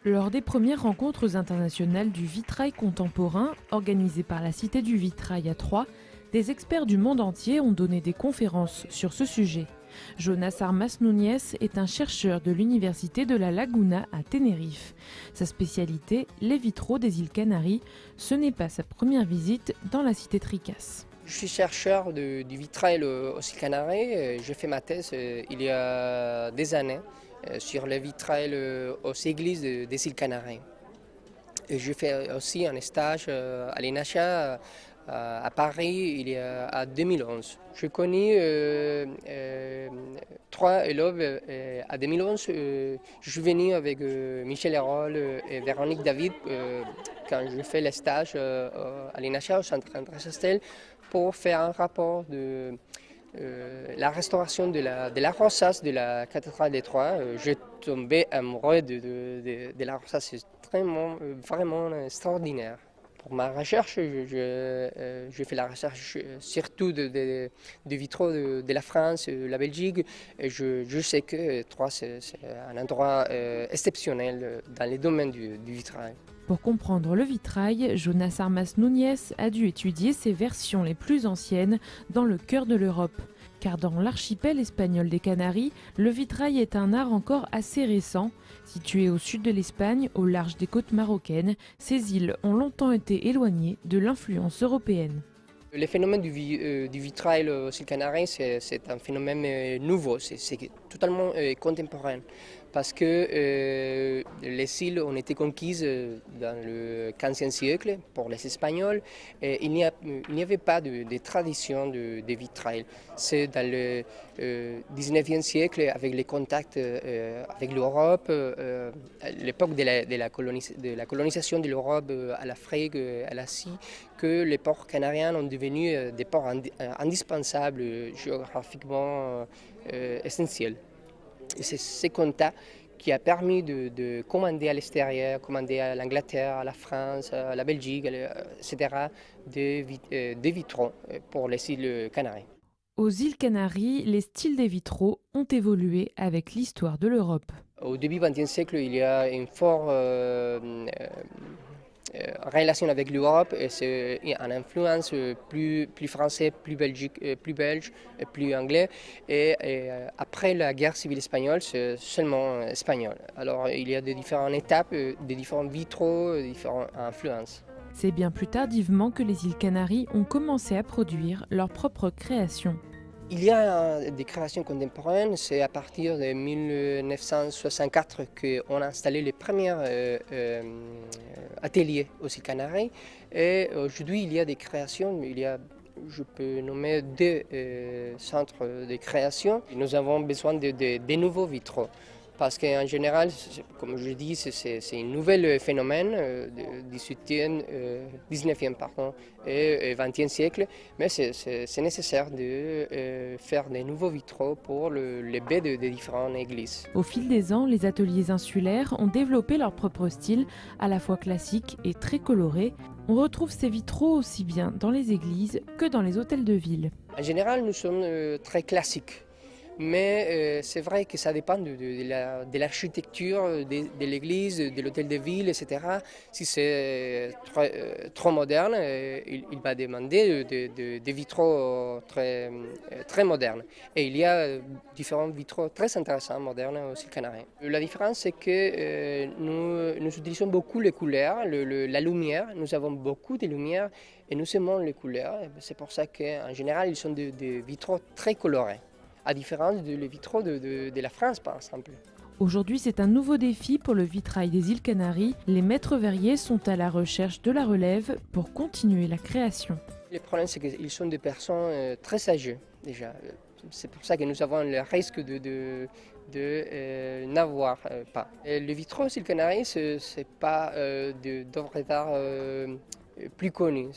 Lors des premières rencontres internationales du vitrail contemporain, organisées par la Cité du Vitrail à Troyes, des experts du monde entier ont donné des conférences sur ce sujet. Jonas Armas Núñez est un chercheur de l'Université de la Laguna à Tenerife. Sa spécialité, les vitraux des îles Canaries, ce n'est pas sa première visite dans la cité Tricas. Je suis chercheur du vitrail aux îles Canaries. J'ai fait ma thèse il y a des années sur le vitrail aux églises des îles Canaries. Et j'ai fait aussi un stage à l'ENACHA à Paris en 2011. Je connais trois élèves en 2011. Je suis venu avec Michel Hérol et Véronique David quand je fais le stage à l'ENACHA au centre André Chastel pour faire un rapport de la restauration de la rosace de la cathédrale de Troyes. J'ai tombé amoureux de la rosace, c'est vraiment extraordinaire. Pour ma recherche, je fais la recherche surtout des vitraux de la France, la Belgique. Et je sais que Troyes, c'est un endroit exceptionnel dans les domaines du vitrail. Pour comprendre le vitrail, Jonas Armas Núñez a dû étudier ses versions les plus anciennes dans le cœur de l'Europe. Car dans l'archipel espagnol des Canaries, le vitrail est un art encore assez récent. Situé au sud de l'Espagne, au large des côtes marocaines, ces îles ont longtemps été éloignées de l'influence européenne. Le phénomène du vitrail aux îles Canaries, c'est un phénomène nouveau, c'est totalement contemporain. Parce que les îles ont été conquises dans le XVe siècle pour les Espagnols et il n'y avait pas de tradition de vitrail. C'est dans le XIXe siècle, avec les contacts avec l'Europe, l'époque de la colonisation de l'Europe à l'Afrique, à l'Asie, que les ports canariens ont devenu des ports indispensables, géographiquement essentiels. Et c'est ce contacts qui a permis de commander à l'extérieur, commander à l'Angleterre, à la France, à la Belgique, etc., des vitraux pour les îles Canaries. Aux îles Canaries, les styles des vitraux ont évolué avec l'histoire de l'Europe. Au début du XXe siècle, il y a une forte relation avec l'Europe et c'est une influence plus français, plus belge, plus anglais. Et après la guerre civile espagnole, c'est seulement espagnol. Alors il y a des différentes étapes, des différents vitraux, des différentes influences. C'est bien plus tardivement que les îles Canaries ont commencé à produire leurs propres créations. Il y a des créations contemporaines, c'est à partir de 1964 qu'on a installé les premiers ateliers aux îles Canaries. Et aujourd'hui, il y a des créations, je peux nommer deux centres de création. Nous avons besoin de nouveaux vitraux. Parce qu'en général, comme je dis, c'est un nouvel phénomène du 19e et 20e siècle, mais c'est nécessaire de faire des nouveaux vitraux pour les baies des différentes églises. Au fil des ans, les ateliers insulaires ont développé leur propre style, à la fois classique et très coloré. On retrouve ces vitraux aussi bien dans les églises que dans les hôtels de ville. En général, nous sommes très classiques. Mais c'est vrai que ça dépend de l'architecture de l'église, de l'hôtel de ville, etc. Si c'est trop moderne, il va demander des vitraux très modernes. Et il y a différents vitraux très intéressants, modernes aux îles Canaries. La différence, c'est que nous utilisons beaucoup les couleurs, la lumière. Nous avons beaucoup de lumière et nous aimons les couleurs. C'est pour ça qu'en général, ils sont des vitraux très colorés, à différence des vitraux de la France, par exemple. Aujourd'hui, c'est un nouveau défi pour le vitrail des îles Canaries. Les maîtres verriers sont à la recherche de la relève pour continuer la création. Le problème, c'est qu'ils sont des personnes très âgées, déjà. C'est pour ça que nous avons le risque de n'avoir pas. Et le vitraux aux îles Canaries, ce n'est pas d'œuvres d'art plus connues.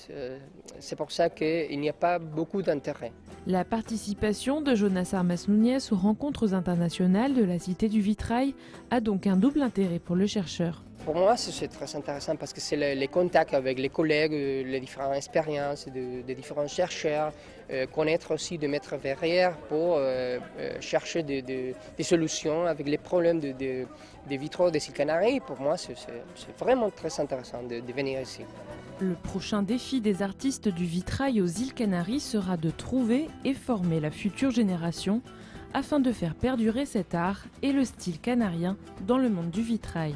C'est pour ça qu'il n'y a pas beaucoup d'intérêt. La participation de Jonas Armas Núñez aux rencontres internationales de la Cité du Vitrail a donc un double intérêt pour le chercheur. Pour moi, c'est très intéressant parce que c'est les contacts avec les collègues, les différentes expériences des différents chercheurs, connaître aussi des maîtres verrières pour chercher des solutions avec les problèmes des vitraux des îles Canaries. Pour moi, c'est vraiment très intéressant de venir ici. Le prochain défi des artistes du vitrail aux îles Canaries sera de trouver et former la future génération afin de faire perdurer cet art et le style canarien dans le monde du vitrail.